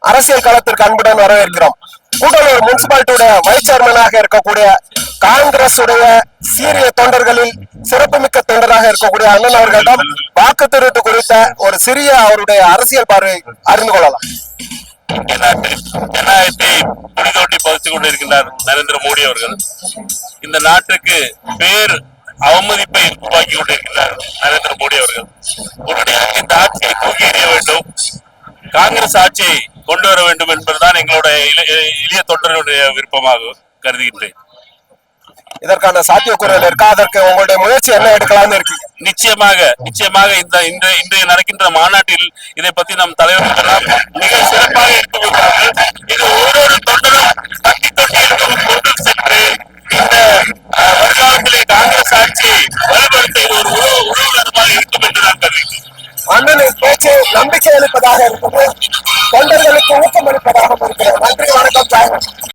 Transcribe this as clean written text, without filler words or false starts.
அரசியல் களத்திற்கு அன்புடன் வரவேற்கிறோம். கூடலூர் முனிசிபாலிட்டியுடைய வைஸ் சேர்மனாக இருக்கக்கூடிய காங்கிரஸ் உடைய சீரிய தொண்டர்களில் சிறப்புமிக்க தொண்டராக இருக்கக்கூடிய அண்ணன் அவர்களிடம் வாக்கு திருட்டு குறித்த ஒரு சிறிய அவருடைய அரசியல் பார்வை அறிந்து கொள்ளலாம். ஜனநாயகத்தை குடிதோட்டி பதித்துக் கொண்டிருக்கின்றார் நரேந்திர மோடி அவர்கள். இந்த நாட்டுக்கு பேர் அவமதிப்பை உருவாக்கி கொண்டிருக்கிறார் நரேந்திர மோடி அவர்கள். உடனடியாக இந்த ஆட்சியை தூக்கி எறிய வேண்டும், காங்கிரஸ் ஆட்சியை கொண்டு வர வேண்டும் என்பதுதான் எங்களுடைய எளிய தொண்டர்களுடைய விருப்பமாக கருதுகின்றேன். இதற்கான சாத்தியக்கூறுகள் இருக்கா? அதற்கு உங்களுடைய முயற்சி என்ன எடுக்கலாம்னு இருக்கு? நிச்சயமாக இன்றைய நடக்கின்ற மாநாட்டில் இதை பற்றி நம் தலைவர்கள் மிக சிறப்பாக எடுத்துக்கொள்வார்கள். இது ஒவ்வொரு தொண்டரும் தட்டி தொட்டி கொண்டு சென்று இந்த வருங்காலத்திலே காங்கிரஸ் ஆட்சியை வலுப்படுத்த ஒரு உருவகமாக இருக்கும் என்று நான் கருதுகிறேன். அண்ணனின் பேச்சு நம்பிக்கை அளிப்பதாக இருக்குது, தொண்டர்களுக்கு ஊக்கம் அளிப்பதாக இருக்கிறது.